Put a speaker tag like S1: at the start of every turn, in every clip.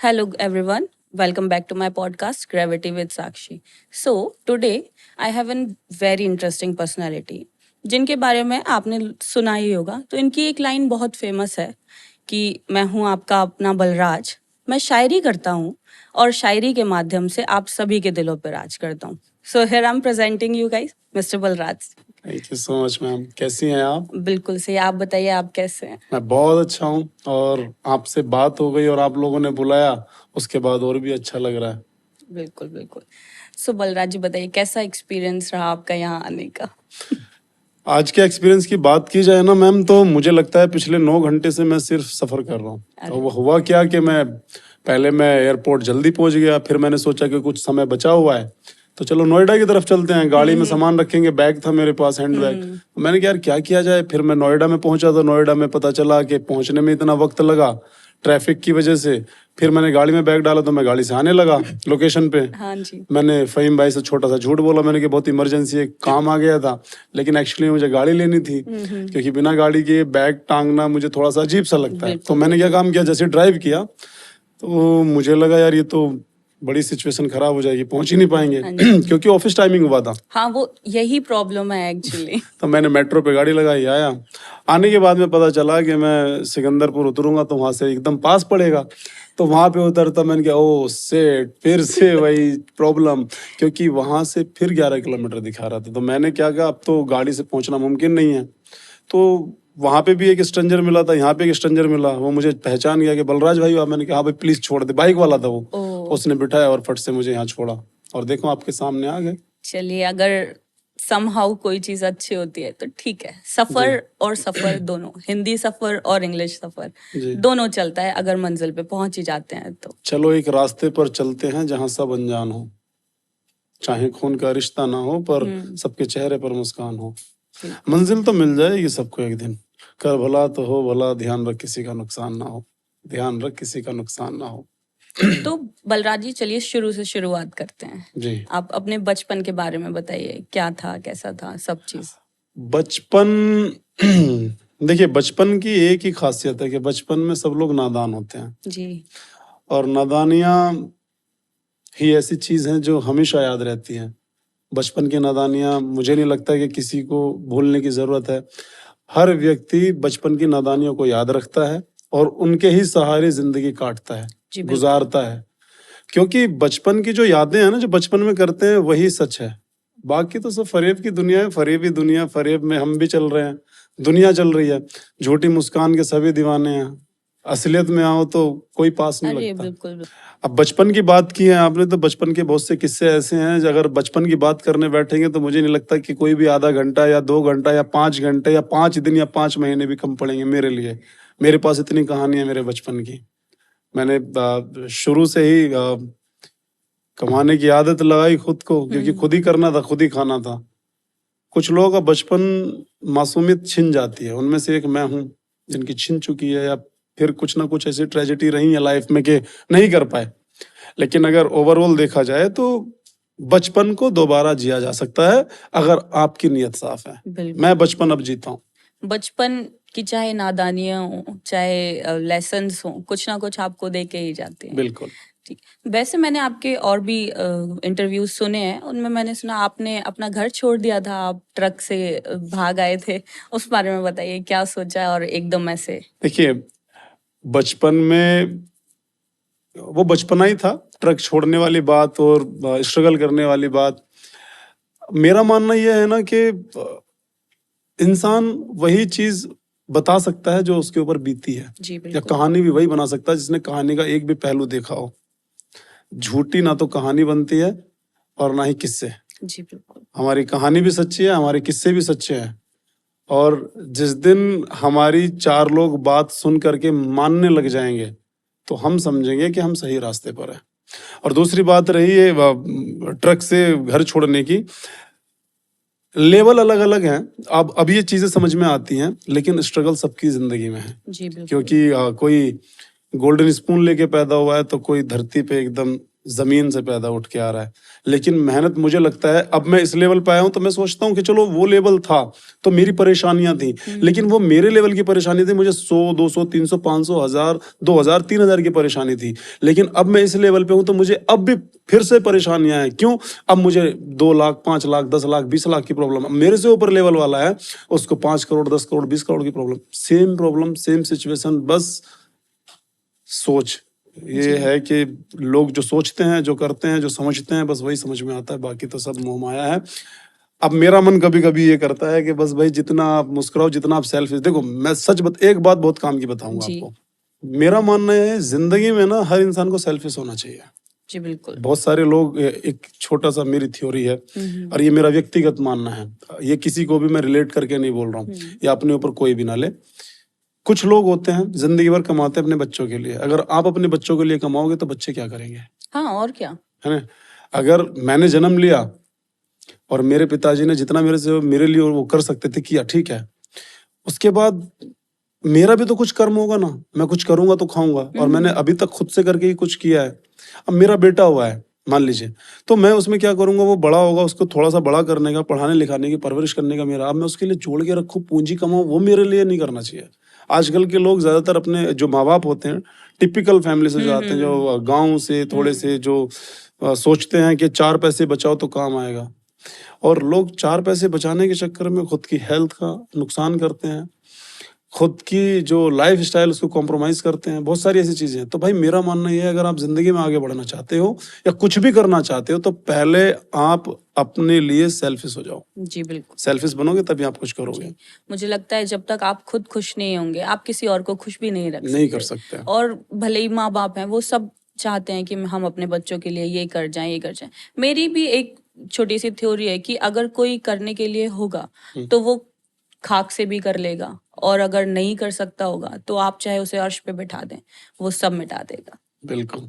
S1: Hello, everyone. Welcome back to my podcast, Gravity with Sakshi. So, today I have a very interesting personality, जिनके बारे में आपने सुना ही होगा. तो इनकी एक लाइन बहुत फेमस है कि मैं हूँ आपका अपना बलराज. मैं शायरी करता हूँ और शायरी के माध्यम से आप सभी के दिलों पर राज करता हूँ. So here I'm presenting you guys, Mr. Balraj.
S2: Thank you so much ma'am. कैसी हैं आप?
S1: बिल्कुल सही. आप बताइए आप कैसे हैं?
S2: मैं बहुत अच्छा हूँ और आपसे बात हो गई और आप लोगों ने बुलाया, उसके बाद और भी अच्छा लग रहा है।
S1: बिल्कुल बिल्कुल. सो बलराज जी बताइए कैसा एक्सपीरियंस रहा आपका यहाँ आने का?
S2: आज के एक्सपीरियंस की बात की जाए ना मैम, तो मुझे लगता है पिछले 9 घंटे से मैं सिर्फ सफ़र कर रहा हूँ। तो वो हुआ क्या कि मैं एयरपोर्ट जल्दी पहुँच गया, फिर मैंने सोचा कि कुछ समय बचा हुआ है तो चलो नोएडा की तरफ चलते हैं, गाड़ी में सामान रखेंगे। बैग था मेरे पास, हैंड बैग। मैंने कहा यार क्या किया जाए। फिर मैं नोएडा में पहुंचा तो नोएडा में पता चला कि पहुंचने में इतना वक्त लगा ट्रैफिक की वजह से। फिर मैंने गाड़ी में बैग डाला तो मैं गाड़ी से आने लगा लोकेशन पे।
S1: हाँ जी.
S2: मैंने फ़हीम भाई से छोटा सा झूठ बोला, मैंने कि बहुत इमरजेंसी एक काम आ गया था, लेकिन एक्चुअली मुझे गाड़ी लेनी थी क्योंकि बिना गाड़ी के बैग टांगना मुझे थोड़ा सा अजीब सा लगता है। तो मैंने क्या काम किया, जैसे ड्राइव किया तो मुझे लगा यार ये तो बड़ी सिचुएशन खराब हो जाएगी, पहुंच ही नहीं पाएंगे क्योंकि ऑफिस टाइमिंग हुआ था।
S1: हाँ वो यही प्रॉब्लम है एक्चुअली.
S2: तो मैंने मेट्रो पे गाड़ी लगाई, आया। आने के बाद में पता चला कि मैं सिकंदरपुर उतरूंगा तो वहां से एकदम पास पड़ेगा। तो वहां पे उतरता मैंने कहा ओ सेट, फिर से वही प्रॉब्लम, क्योंकि वहां से फिर 11 किलोमीटर दिखा रहा था। तो मैंने क्या कहा, अब तो गाड़ी से पहुंचना मुमकिन नहीं है। तो वहां पे भी एक स्ट्रेंजर मिला था, यहाँ पे एक स्ट्रेंजर मिला, वो मुझे पहचान गया कि बलराज भाई हुआ। मैंने कहा हाँ भाई प्लीज छोड़ दे, बाइक वाला था वो। उसने बिठाया और फट से मुझे यहाँ छोड़ा और देखो आपके सामने आ गए।
S1: चलिए अगर समहाउ कोई चीज अच्छी होती है तो ठीक है. सफर और सफर दोनों, हिंदी सफर और इंग्लिश सफर दोनों चलता है अगर मंजिल पे पहुंच ही जाते हैं तो.
S2: चलो एक रास्ते पर चलते हैं जहाँ सब अनजान हो, चाहे खून का रिश्ता ना हो पर सबके चेहरे पर मुस्कान हो। मंजिल तो मिल जाएगी सबको एक दिन, कर भला तो हो भला, ध्यान रख किसी का नुकसान ना हो, ध्यान रख किसी का नुकसान ना हो।
S1: तो बलराज जी चलिए शुरू से शुरुआत करते हैं
S2: जी।
S1: आप अपने बचपन के बारे में बताइए, क्या था कैसा था सब चीज.
S2: बचपन देखिए, बचपन की एक ही खासियत है कि बचपन में सब लोग नादान होते हैं
S1: जी.
S2: और नादानियां ही ऐसी चीज हैं जो हमेशा याद रहती हैं। बचपन की नादानियां मुझे नहीं लगता कि किसी को भूलने की जरूरत है। हर व्यक्ति बचपन की नादानियों को याद रखता है और उनके ही सहारे जिंदगी काटता है, गुजारता है। क्योंकि बचपन की जो यादें हैं ना, जो बचपन में करते हैं वही सच है। बाकी तो सब फरेब की दुनिया है, फरेबी दुनिया, फरेब में हम भी चल रहे हैं, दुनिया चल रही है। झूठी मुस्कान के सभी दीवाने हैं, असलियत में आओ तो कोई पास नहीं लगता।
S1: बिल्कुल.
S2: अब बचपन की बात की है आपने, तो बचपन के बहुत से किस्से ऐसे हैं जो अगर बचपन की बात करने बैठेंगे तो मुझे नहीं लगता कि कोई भी आधा घंटा या 2 घंटा या 5 घंटे या 5 दिन या 5 महीने भी कम पड़ेंगे मेरे लिए। मेरे पास इतनी कहानी है मेरे बचपन की। मैंने शुरू से ही कमाने की आदत लगाई खुद को, क्योंकि खुद ही करना था, खुद ही खाना था। कुछ लोगों का बचपन मासूमियत छिन जाती है, उनमें से एक मैं हूँ जिनकी छिन चुकी है, या फिर कुछ ना कुछ ऐसी ट्रेजेडी रही है लाइफ में कि नहीं कर पाए। लेकिन अगर ओवरऑल देखा जाए तो बचपन को दोबारा जिया जा सकता है अगर आपकी नीयत साफ है। मैं बचपन अब जीता हूँ।
S1: बचपन की चाहे नादानियां हो, चाहे लेसन्स हो, कुछ ना कुछ आपको दे के ही जाते हैं.
S2: बिल्कुल
S1: ठीक. वैसे मैंने आपके और भी इंटरव्यूज सुने हैं, उनमें मैंने सुना आपने अपना घर छोड़ दिया था, आप ट्रक से भाग आए थे. उस बारे में बताइए, क्या सोचा और एकदम ऐसे.
S2: देखिए, बचपन में वो बचपना ही था, ट्रक छोड़ने वाली बात और स्ट्रगल करने वाली बात। मेरा मानना यह है ना कि इंसान वही चीज बता सकता है जो उसके ऊपर बीती है, या कहानी भी वही बना सकता है जिसने कहानी का एक भी पहलू देखा हो। झूठी ना तो कहानी बनती है और ना ही किस्से।
S1: जी बिल्कुल.
S2: हमारी कहानी भी सच्ची है, हमारे किस्से भी सच्चे हैं। और जिस दिन हमारी 4 लोग बात सुन करके मानने लग जाएंगे तो हम समझेंगे कि हम सही रास्ते पर हैं। और दूसरी बात रही है ट्रक से घर छोड़ने की, लेवल अलग अलग हैं। अब ये चीजें समझ में आती हैं, लेकिन स्ट्रगल सबकी जिंदगी में है। क्योंकि कोई गोल्डन स्पून लेके पैदा हुआ है तो कोई धरती पे एकदम जमीन से पैदा उठ के आ रहा है। लेकिन मेहनत मुझे लगता है अब मैं इस लेवल पे आया हूं तो मैं सोचता हूँ कि चलो वो लेवल था तो मेरी परेशानियां थी, लेकिन वो मेरे लेवल की परेशानी थी। मुझे 100 200 300 500 1000 2000 3000 की परेशानी थी। लेकिन अब मैं इस लेवल पे हूं तो मुझे अब भी फिर से परेशानियां हैं। क्यों? अब मुझे 2 लाख 5 लाख 10 लाख 20 लाख की प्रॉब्लम। मेरे से ऊपर लेवल वाला है उसको 5 करोड़ 10 करोड़ 20 करोड़ की प्रॉब्लम, सेम सिचुएशन, बस सोच। ये
S1: जी
S2: है कि लोग जो सोचते हैं, जो करते हैं, जो समझते हैं, बस वही समझ में आता है, बाकी तो सब मोह माया है। अब मेरा मन कभी कभी ये करता है कि बस भाई जितना आप मुस्कुराओ, जितना आप सेल्फिश, देखो मैं एक बात बहुत काम की बताऊंगा
S1: जी
S2: आपको। मेरा मानना है जिंदगी में ना हर इंसान को सेल्फिश होना चाहिए।
S1: जी बिल्कुल।
S2: बहुत सारे लोग, एक छोटा सा मेरी थ्योरी है और ये मेरा व्यक्तिगत मानना है, ये किसी को भी मैं रिलेट करके नहीं बोल रहा हूँ, या अपने ऊपर कोई भी ना ले। कुछ लोग होते हैं जिंदगी भर कमाते हैं अपने बच्चों के लिए। अगर आप अपने बच्चों के लिए कमाओगे तो बच्चे क्या करेंगे?
S1: हाँ, और क्या।
S2: है ना? अगर मैंने जन्म लिया और मेरे पिताजी ने जितना मेरे लिए वो कर सकते थे किया, ठीक है, उसके बाद मेरा भी तो कुछ कर्म होगा ना, मैं कुछ करूंगा तो खाऊंगा, और मैंने अभी तक खुद से करके ही कुछ किया है। अब मेरा बेटा हुआ है मान लीजिए, तो मैं उसमें क्या करूंगा, वो बड़ा होगा, उसको थोड़ा सा बड़ा करने का, पढ़ाने लिखाने की, परवरिश करने का मेरा, अब मैं उसके लिए जोड़ के रखूं, पूंजी कमाऊं, वो मेरे लिए नहीं करना चाहिए। आजकल के लोग ज्यादातर अपने जो माँ बाप होते हैं, टिपिकल फैमिली से जो आते हैं, जो गाँव से थोड़े से, जो सोचते हैं कि 4 पैसे बचाओ तो काम आएगा, और लोग 4 पैसे बचाने के चक्कर में खुद की हेल्थ का नुकसान करते हैं, खुद की जो लाइफ स्टाइल उसको कॉम्प्रोमाइज करते हैं, बहुत सारी ऐसी चीजें हैं। तो भाई मेरा मानना ये है, अगर आप जिंदगी में आगे बढ़ना चाहते हो या कुछ भी करना चाहते हो तो पहले आप अपने लिए सेल्फिश हो जाओ।
S1: जी बिल्कुल।
S2: सेल्फिश बनोगे तभी आप कुछ करोगे।
S1: मुझे लगता है जब तक आप खुद खुश नहीं होंगे, आप किसी और को खुश भी नहीं रख
S2: नहीं कर
S1: सकते।
S2: सकते।
S1: और भले ही माँ बाप हैं, वो सब चाहते हैं कि हम अपने बच्चों के लिए ये कर जाएं, ये कर जाएं। मेरी भी एक छोटी सी थ्योरी है कि अगर कोई करने के लिए होगा तो वो खाक से भी कर लेगा, और अगर नहीं कर सकता होगा तो आप चाहे उसे अर्श पे बिठा दें, वो सब मिटा देगा।
S2: बिल्कुल।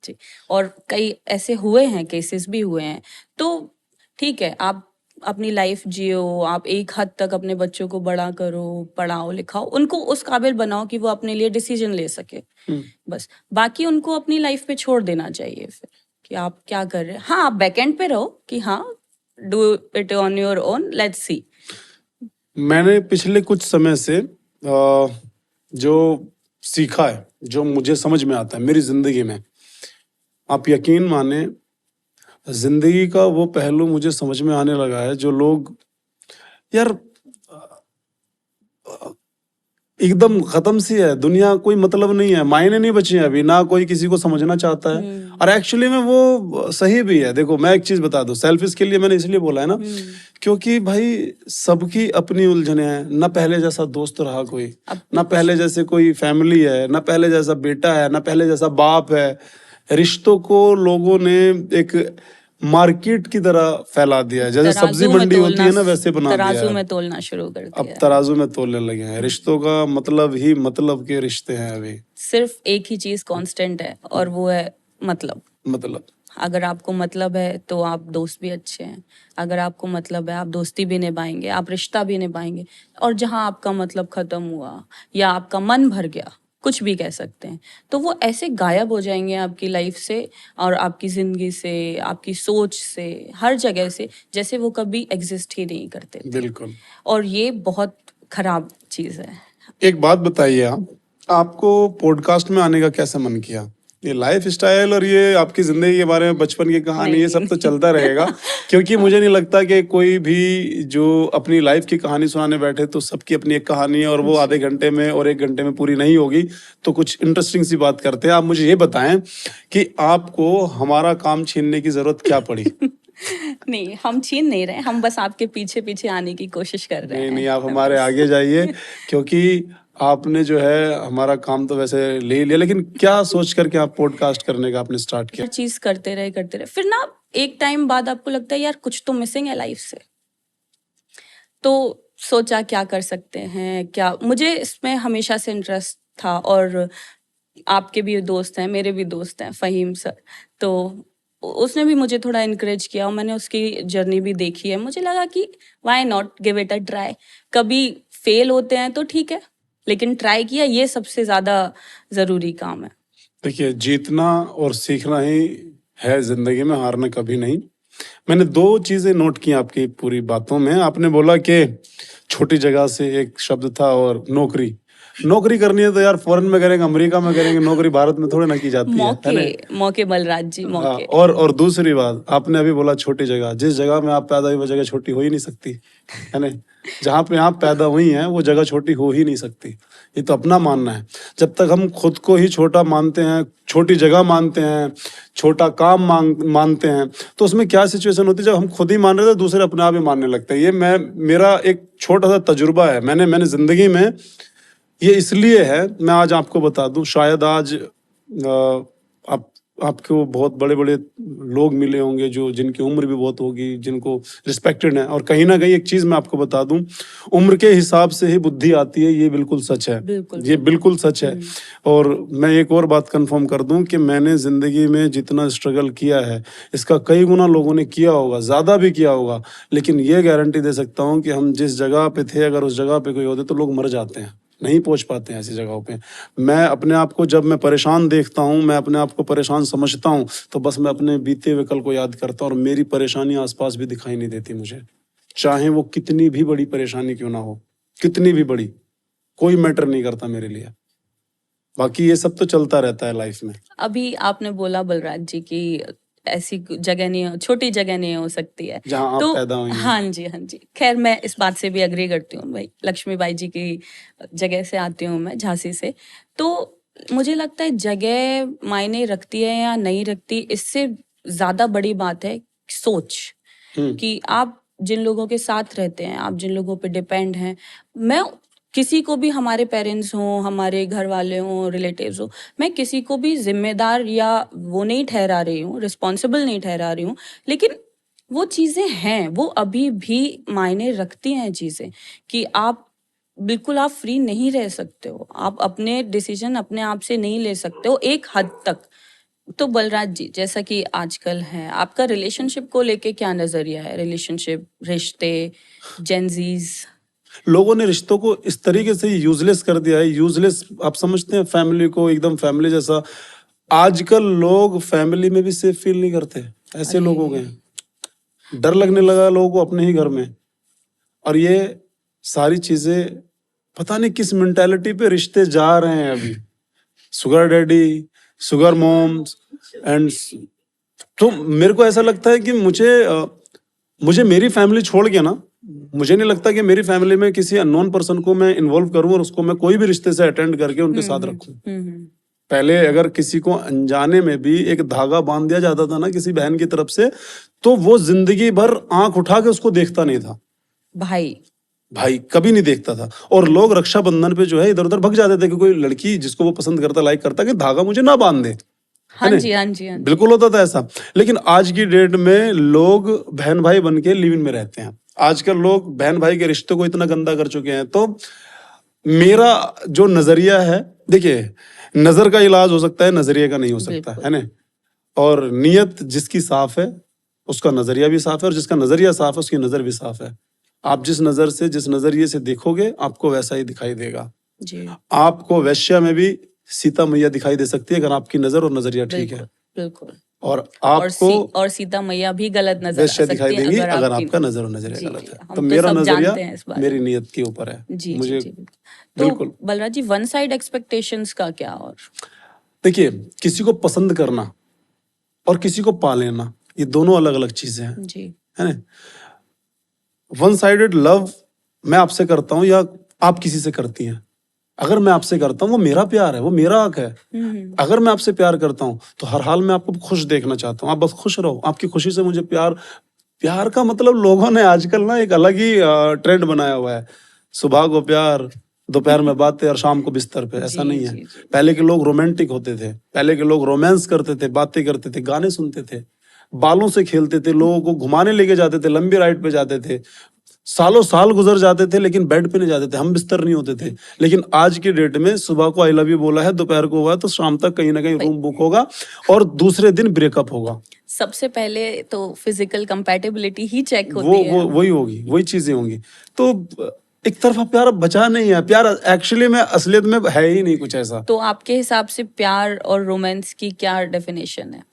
S1: जी। और कई ऐसे हुए हैं, केसेस भी हुए हैं। तो ठीक है, आप अपनी लाइफ जियो, आप एक हद तक अपने बच्चों को बड़ा करो, पढ़ाओ लिखाओ, उनको उस काबिल बनाओ कि वो अपने लिए डिसीजन ले सके। बस बाकी उनको अपनी लाइफ पे छोड़ देना चाहिए फिर, कि आप क्या कर रहे हैं। हाँ, आप बैकएंड पे रहो कि हाँ, do it on your own, let's see.
S2: मैंने पिछले कुछ समय से जो सीखा है, जो मुझे समझ में आता है मेरी जिंदगी में, आप यकीन माने, जिंदगी का वो पहलू मुझे समझ में आने लगा है, जो लोग यार एकदम खत्म सी है दुनिया, कोई मतलब नहीं है, मायने नहीं बचे हैं अभी, ना कोई किसी को समझना चाहता है। और एक्चुअली में वो सही भी है। देखो मैं एक चीज बता दूं, सेल्फिश के लिए मैंने इसलिए बोला है ना, क्योंकि भाई सबकी अपनी उलझने हैं, ना पहले जैसा दोस्त रहा कोई, ना पहले जैसे कोई फैमिली है, ना पहले जैसा बेटा है, ना पहले जैसा बाप है। रिश्तों को लोगों ने एक मार्केट की तरह फैला दिया है, जैसे सब्जी मंडी होती है ना, वैसे बना दिया
S1: तराजू
S2: है।
S1: में तोलना शुरू कर दिया
S2: अब
S1: है।
S2: तराजू में तोलने लगे हैं। रिश्तों का मतलब ही मतलब के रिश्ते हैं अभी।
S1: सिर्फ एक ही चीज कांस्टेंट है, और वो है मतलब। अगर आपको मतलब है तो आप दोस्त भी अच्छे हैं, अगर आपको मतलब है आप दोस्ती भी निभाएंगे, आप रिश्ता भी निभाएंगे। और जहां आपका मतलब खत्म हुआ या आपका मन भर गया, कुछ भी कह सकते हैं, तो वो ऐसे गायब हो जाएंगे आपकी लाइफ से और आपकी जिंदगी से, आपकी सोच से, हर जगह से, जैसे वो कभी एग्जिस्ट ही नहीं करते थे।
S2: बिल्कुल।
S1: और ये बहुत खराब चीज है।
S2: एक बात बताइए, आप आपको पॉडकास्ट में आने का कैसे मन किया? ये लाइफ स्टाइल और ये आपकी जिंदगी के बारे में, बचपन की कहानी, ये सब तो चलता रहेगा, क्योंकि मुझे नहीं लगता कि कोई भी जो अपनी लाइफ की कहानी सुनाने बैठे तो सबकी अपनी एक कहानी है, और वो आधे घंटे में और 1 घंटे में पूरी नहीं होगी। तो कुछ इंटरेस्टिंग सी बात करते हैं। आप मुझे ये बताएं कि आपको हमारा काम छीनने की जरूरत क्या पड़ी?
S1: नहीं, हम छीन नहीं रहे, हम बस आपके पीछे पीछे आने की कोशिश कर रहे हैं।
S2: नहीं, आप हमारे आगे जाइए, क्योंकि आपने जो है हमारा काम तो वैसे ले ही लिया, लेकिन क्या सोच करके आप पॉडकास्ट करने का आपने स्टार्ट किया?
S1: हर चीज करते रहे, फिर ना एक टाइम बाद आपको लगता है यार कुछ तो मिसिंग है लाइफ से। तो सोचा क्या कर सकते हैं, क्या, मुझे इसमें हमेशा से इंटरेस्ट था। और आपके भी दोस्त हैं, मेरे भी दोस्त हैं, फहीम सर, तो उसने भी मुझे थोड़ा इनकरेज किया और मैंने उसकी जर्नी भी देखी है। मुझे लगा कि why not give it a try. कभी फेल होते हैं तो ठीक है, लेकिन ट्राई किया, ये सबसे ज्यादा जरूरी काम है।
S2: देखिए, जीतना और सीखना ही है जिंदगी में, हारना कभी नहीं। मैंने दो चीजें नोट की आपकी पूरी बातों में। आपने बोला कि छोटी जगह से एक शब्द था, और नौकरी। नौकरी करनी है तो यार फॉरेन में करेंगे, अमेरिका में करेंगे, नौकरी भारत में थोड़ी ना की जाती है ना।
S1: मौके बलराज जी,
S2: हाँ,
S1: मौके।
S2: और दूसरी बात आपने अभी बोला छोटी जगह। जिस जगह में आप पैदा हुई वो जगह छोटी हो ही नहीं सकती, है ना। जहाँ पे आप पैदा हुई हैं वो जगह छोटी हो ही नहीं सकती। ये तो अपना मानना है। जब तक हम खुद को ही छोटा मानते हैं, छोटी जगह मानते हैं, छोटा काम मानते हैं, तो उसमें क्या सिचुएशन होती है, जब हम खुद ही मान रहे थे दूसरे अपने आप ही मानने लगते हैं। ये मेरा एक छोटा सा तजुर्बा है। मैंने जिंदगी में ये इसलिए है, मैं आज आपको बता दूं, शायद आज आपको बहुत बड़े बड़े लोग मिले होंगे जो जिनकी उम्र भी बहुत होगी, जिनको रिस्पेक्टेड है। और कहीं ना कहीं एक चीज मैं आपको बता दूं, उम्र के हिसाब से ही बुद्धि आती है, ये बिल्कुल सच है। ये बिल्कुल सच है। और मैं एक और बात कंफर्म कर दूं कि मैंने जिंदगी में जितना स्ट्रगल किया है इसका कई गुना लोगों ने किया होगा, ज्यादा भी किया होगा। लेकिन ये गारंटी दे सकता हूं कि हम जिस जगह पे थे, अगर उस जगह पे कोई होते तो लोग मर जाते हैं, नहीं पहुंच पाते हैं ऐसी जगहों पे। मैं अपने आप को जब मैं परेशान देखता हूं, मैं अपने आप को परेशान समझता हूं, तो बस मैं अपने बीते हुए कल को याद करता हूं, और मेरी परेशानी आसपास भी दिखाई नहीं देती मुझे, चाहे वो कितनी भी बड़ी परेशानी क्यों ना हो, कितनी भी बड़ी, कोई मैटर नहीं करता मेरे लिए। बाकी ये सब तो चलता रहता है लाइफ में।
S1: अभी आपने बोला बलराज जी की ऐसी जगह नहीं हो, छोटी जगह नहीं हो सकती है
S2: जहाँ आप
S1: तो
S2: पैदा हुई हैं।
S1: हाँ जी, हाँ जी। खैर मैं इस बात से भी अग्री करती हूँ भाई, लक्ष्मीबाई जी की जगह से आती हूँ मैं, झांसी से। तो मुझे लगता है जगह मायने रखती है या नहीं रखती, इससे ज्यादा बड़ी बात है सोच, कि आप जिन लोगों के साथ रहते हैं, आप जिन लोगों पे डिपेंड हैं। मैं किसी को भी, हमारे पेरेंट्स हों, हमारे घर वाले हों, रिलेटिव्स हों, मैं किसी को भी जिम्मेदार या वो नहीं ठहरा रही हूँ, रिस्पॉन्सिबल नहीं ठहरा रही हूँ, लेकिन वो चीजें हैं, वो अभी भी मायने रखती हैं चीजें, कि आप बिल्कुल आप फ्री नहीं रह सकते हो, आप अपने डिसीजन अपने आप से नहीं ले सकते हो एक हद तक। तो बलराज जी, जैसा कि आजकल है, आपका रिलेशनशिप को लेके क्या नजरिया है? रिलेशनशिप, रिश्ते, जेंजीज।
S2: लोगों ने रिश्तों को इस तरीके से यूजलेस कर दिया है। यूजलेस आप समझते हैं फैमिली को, एकदम फैमिली जैसा। आजकल लोग फैमिली में भी सेफ फील नहीं करते, ऐसे लोग हो गए हैं। डर लगने लगा लोगों को अपने ही घर में। और ये सारी चीजें पता नहीं किस मेंटालिटी पे रिश्ते जा रहे हैं अभी। Sugar daddy, sugar moms and, तो मेरे को ऐसा लगता है कि मुझे मेरी फैमिली छोड़ के ना, मुझे नहीं लगता कि मेरी फैमिली में किसी अननोन पर्सन को मैं इन्वॉल्व करूं और उसको मैं कोई भी रिश्ते से अटेंड करके उनके साथ रखूं। पहले अगर किसी को अनजाने में भी एक धागा बांध दिया जाता था ना किसी बहन की तरफ से, तो वो जिंदगी भर आंख उठा के उसको देखता नहीं था। भाई कभी नहीं देखता था। और लोग रक्षाबंधन पे जो है इधर उधर भग जाते थे कि कोई लड़की जिसको वो पसंद करता, लाइक करता, कि धागा मुझे ना बांध दे।
S1: हाँ जी, हाँ जी, हाँ जी।
S2: बिल्कुल होता था ऐसा। लेकिन आज की डेट में लोग बहन भाई बन के लिव इन में रहते हैं। आजकल लोग बहन भाई के रिश्ते को इतना गंदा कर चुके हैं। तो मेरा जो नजरिया है, देखिए, नजर का इलाज हो सकता है, नजरिए का नहीं हो सकता, है ना। और नीयत जिसकी साफ है उसका नजरिया भी साफ है, और जिसका नजरिया साफ है उसकी नजर भी साफ है। आप जिस नजर से, जिस नजरिए से देखोगे आपको वैसा ही दिखाई देगा जी। आपको वैश्या में भी सीता मैया दिखाई दे सकती है अगर आपकी नजर और नजरिया ठीक है।
S1: बिल्कुल।
S2: और आपको
S1: और सीता मैया भी गलत नजर
S2: वैश्या दिखाई देंगी अगर आपका नजर और नजरिया गलत है। तो मेरा नजरिया मेरी नीयत के ऊपर है। मुझे
S1: बिल्कुल। तो बलराज जी, वन साइड एक्सपेक्टेशंस का क्या? और
S2: देखिए, किसी को पसंद करना और किसी को पा लेना, ये दोनों अलग अलग चीजें हैं जी, है ना। वन साइडेड लव मैं आपसे करता हूँ या आप किसी से करती हैं, अगर मैं आपसे करता हूँ वो मेरा प्यार है, वो मेरा हक है। अगर मैं आपसे प्यार करता हूँ तो हर हाल में आपको खुश देखना चाहता हूँ, आप बस खुश रहो, आपकी खुशी से मुझे प्यार। प्यार का मतलब लोगों ने आजकल ना एक अलग ही ट्रेंड बनाया हुआ है, सुबह को प्यार, दोपहर में बातें और शाम को बिस्तर पे। ऐसा नहीं है। पहले के लोग रोमांटिक होते थे, पहले के लोग रोमांस करते थे, बातें करते थे, गाने सुनते थे, बालों से खेलते थे, लोगों को घुमाने लेके जाते थे, लंबी राइड पे जाते थे, सालों साल गुजर जाते थे, लेकिन बेड पे नहीं जाते थे, हम बिस्तर नहीं होते थे। लेकिन आज की डेट में सुबह को आई लव यू बोला है, दोपहर को हुआ तो शाम तक कहीं ना कहीं रूम बुक होगा और दूसरे दिन ब्रेकअप होगा।
S1: सबसे पहले तो फिजिकल कंपैटिबिलिटी ही चेक होती है।
S2: वही होगी, वही चीजें होंगी। तो एक तरफा प्यार बचा नहीं है। प्यार एक्चुअली में असलियत में है ही नहीं कुछ ऐसा।
S1: तो आपके हिसाब से प्यार और रोमांस की क्या डेफिनेशन है?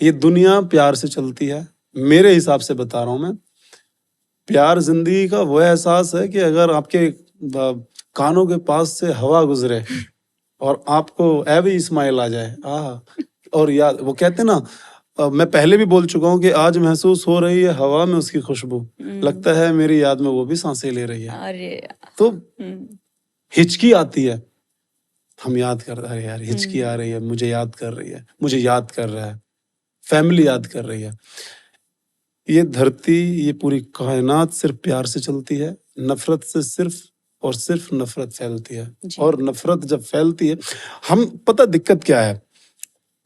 S2: ये दुनिया प्यार से चलती है, मेरे हिसाब से बता रहा हूं मैं। प्यार जिंदगी का वो एहसास है कि अगर आपके कानों के पास से हवा गुजरे और आपको एवी स्माइल आ जाए, और याद वो कहते हैं ना, मैं पहले भी बोल चुका हूँ कि आज महसूस हो रही है हवा में उसकी खुशबू, लगता है मेरी याद में वो भी सांसें ले रही है।
S1: अरे
S2: तो हिचकी आती है, हम याद कर रहे हैं यार, हिचकी आ रही है, मुझे याद कर रही है, मुझे याद कर रहा है, फैमिली याद कर रही है। ये धरती, ये पूरी कायनात सिर्फ प्यार से चलती है, नफरत से सिर्फ और सिर्फ नफरत फैलती है। और नफरत जब फैलती है, हम पता दिक्कत क्या है,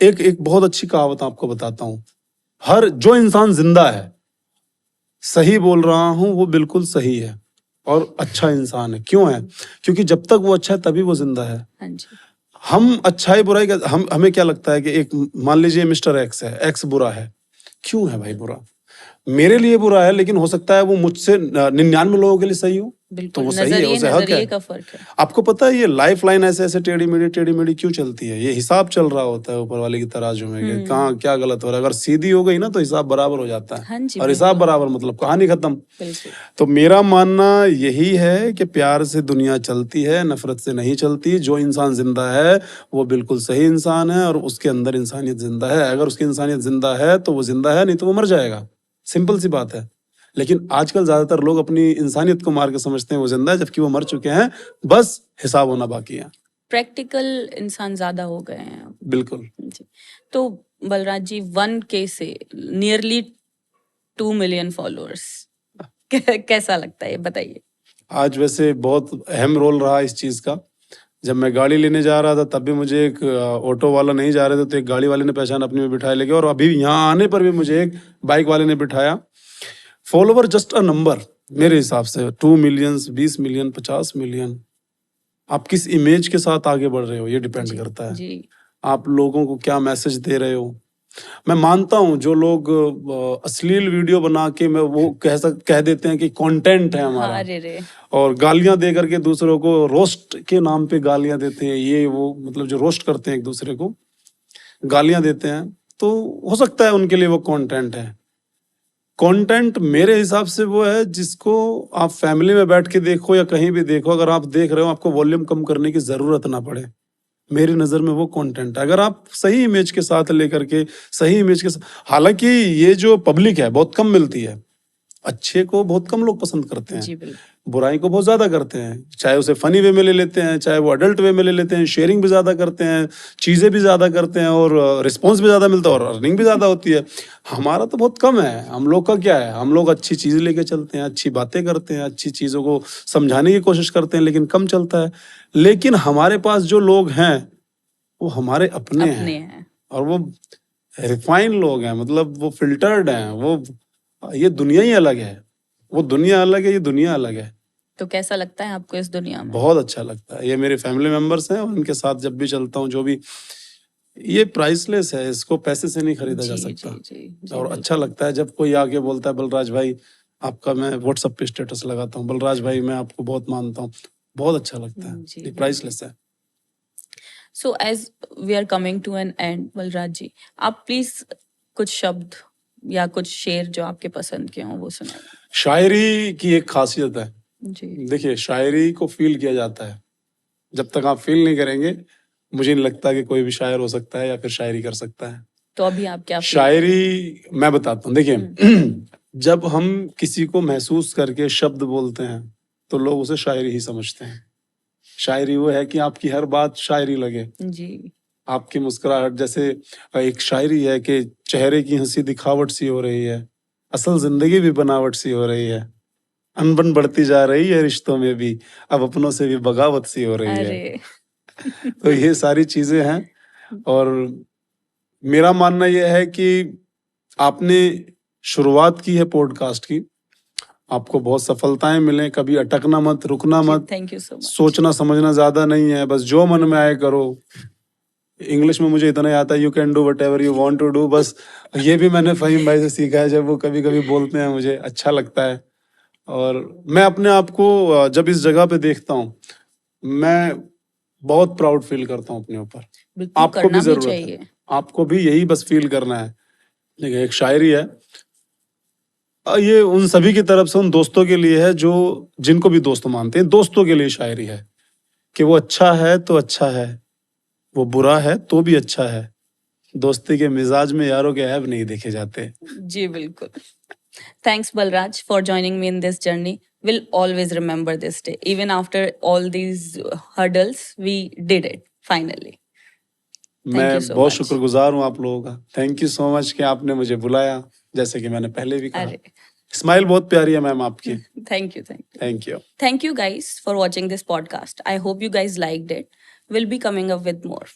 S2: एक बहुत अच्छी कहावत आपको बताता हूं, हर जो इंसान जिंदा है, सही बोल रहा हूं, वो बिल्कुल सही है और अच्छा इंसान है। क्यों है? क्योंकि जब तक वो अच्छा है तभी वो जिंदा है। हम अच्छाई बुराई का हमें क्या लगता है कि एक मान लीजिए मिस्टर एक्स है, एक्स बुरा है, क्यों है भाई बुरा? मेरे लिए बुरा है, लेकिन हो सकता है वो मुझसे 99 लोगों के लिए सही हो, तो वो सही है, उसे हक है।
S1: का फर्क है।
S2: आपको पता है ये लाइफ लाइन ऐसे ऐसे टेढ़ी मेढ़ी क्यों चलती है? ये हिसाब चल रहा होता है ऊपर वाले की तराजू में कि कहाँ क्या गलत हो रहा है। अगर सीधी हो गई ना तो हिसाब बराबर हो जाता है। और हिसाब बराबर मतलब कहानी खत्म। तो मेरा मानना यही है कि प्यार से दुनिया चलती है, नफरत से नहीं चलती। जो इंसान जिंदा है वो बिल्कुल सही इंसान है और उसके अंदर इंसानियत जिंदा है। अगर उसकी इंसानियत जिंदा है तो वो जिंदा है, नहीं तो वो मर जाएगा। सिंपल सी बात है। लेकिन आजकल ज्यादातर लोग अपनी इंसानियत को मार के समझते हैं वो जिंदा है, जबकि वो मर चुके हैं, बस हिसाब होना बाकी है।
S1: प्रैक्टिकल इंसान ज्यादा हो गए हैं।
S2: बिल्कुल
S1: जी। तो बलराज जी, 1K से नियरली 2 मिलियन फॉलोअर्स, कैसा लगता है बताइए?
S2: आज वैसे बहुत अहम रोल रहा इस चीज का। जब मैं गाड़ी लेने जा रहा था तब भी मुझे एक ऑटो वाला नहीं जा रहे थे, तो एक गाड़ी वाले ने पहचान अपनी में बिठाया लेके, और अभी यहाँ आने पर भी मुझे एक बाइक वाले ने बिठाया। फॉलोवर जस्ट अ नंबर मेरे हिसाब से। 2 मिलियन, 20 मिलियन, 50 मिलियन, आप किस इमेज के साथ आगे बढ़ रहे हो ये डिपेंड करता है। आप लोगों को क्या मैसेज दे रहे हो। मैं मानता हूं जो लोग अश्लील वीडियो बना के मैं वो कह देते हैं कि कंटेंट है हमारा, और गालियां दे करके दूसरों को रोस्ट के नाम पे गालियां देते हैं, ये वो मतलब जो रोस्ट करते हैं एक दूसरे को गालियां देते हैं, तो हो सकता है उनके लिए वो कंटेंट है। कंटेंट मेरे हिसाब से वो है जिसको आप फैमिली में बैठ के देखो या कहीं भी देखो, अगर आप देख रहे हो आपको वॉल्यूम कम करने की जरूरत ना पड़े। मेरी नजर में वो कंटेंट है। अगर आप सही इमेज के साथ लेकर के सही इमेज के साथ, हालांकि ये जो पब्लिक है बहुत कम मिलती है, अच्छे को बहुत कम लोग पसंद करते हैं, बुराई को बहुत ज्यादा करते हैं, चाहे उसे फनी वे में ले लेते हैं, चाहे वो अडल्ट वे में ले लेते हैं, शेयरिंग भी ज्यादा करते हैं, चीजें भी ज्यादा करते हैं, और रिस्पॉन्स भी ज्यादा मिलता है और अर्निंग भी ज्यादा होती है। हमारा तो बहुत कम है। हम लोग का क्या है, हम लोग अच्छी चीज लेके चलते हैं, अच्छी बातें करते हैं, अच्छी चीजों को समझाने की कोशिश करते हैं, लेकिन कम चलता है। लेकिन हमारे पास जो लोग हैं वो हमारे अपने हैं, और वो रिफाइन लोग हैं, मतलब वो फिल्टर्ड हैं। वो ये दुनिया ही अलग है, वो दुनिया अलग है, ये दुनिया अलग है।
S1: तो कैसा लगता है आपको इस दुनिया में?
S2: बहुत अच्छा लगता है। ये मेरे फैमिली मेंबर्स हैं और उनके साथ जब भी चलता हूँ, जो भी, ये प्राइसलेस है, इसको पैसे से नहीं खरीदा जा सकता। और अच्छा लगता है जब कोई आके बोलता है बलराज भाई आपका मैं व्हाट्सएप पे स्टेटस लगाता हूँ, बलराज भाई मैं आपको बहुत मानता हूँ, बहुत अच्छा लगता है। ये प्राइसलेस है।
S1: So as we are coming to an end, Balraj जी, आप प्लीज कुछ शब्द या कुछ शेर जो आपके पसंद के हों वो सुनाइए।
S2: शायरी की एक खासियत है
S1: जी।
S2: देखिए, शायरी को फील किया जाता है। जब तक आप फील नहीं करेंगे, मुझे नहीं लगता कि कोई भी शायर हो सकता है या फिर शायरी कर सकता है।
S1: तो अभी आप क्या
S2: शायरी मैं बताता हूँ। देखिए जब हम किसी को महसूस करके शब्द बोलते हैं तो लोग उसे शायरी ही समझते हैं। शायरी वो है कि आपकी हर बात शायरी लगे जी। आपकी मुस्कुराहट, जैसे एक शायरी है कि चेहरे की हंसी दिखावट सी हो रही है, असल जिंदगी भी बनावट सी हो रही है, अनबन बढ़ती जा रही है रिश्तों में भी, अब अपनों से भी बगावत सी हो रही है। तो ये सारी चीजें हैं। और मेरा मानना यह है कि आपने शुरुआत की है पॉडकास्ट की, आपको बहुत सफलताएं मिलें, कभी अटकना मत, रुकना मत। Thank you so much. सोचना समझना ज्यादा नहीं है, बस जो मन में आए करो। इंग्लिश में मुझे इतना ही आता है, you can do whatever you want to do. बस ये भी मैंने फहीम भाई से सीखा है, जब वो कभी कभी बोलते हैं मुझे अच्छा लगता है। और मैं अपने आप को जब इस जगह पे देखता हूँ, मैं बहुत प्राउड फील करता हूँ अपने ऊपर। आपको भी जरूरत है, आपको भी यही बस फील करना है देखिए एक शायरी है, ये उन सभी की तरफ से उन दोस्तों के लिए है जो जिनको भी दोस्त मानते हैं, दोस्तों के लिए शायरी है कि वो अच्छा है तो अच्छा है, वो बुरा है तो भी अच्छा है, दोस्ती के मिजाज में यारों के ऐब नहीं देखे जाते।
S1: जी बिल्कुल। Thanks, Balraj, for joining me in this journey. We'll always remember this day. Even after all these hurdles, we did it finally. Thank you
S2: मैं
S1: so
S2: बहुत
S1: much.
S2: शुक्रगुजार हूँ आप लोगों का। थैंक यू सो मच कि आपने मुझे बुलाया, जैसे कि मैंने पहले भी कहा।
S1: अरे,
S2: स्माइल बहुत प्यारी है मैम आपकी।
S1: thank you, thank you.
S2: Thank you.
S1: Thank you guys for watching this podcast. I hope you guys liked it. We'll be coming up with more.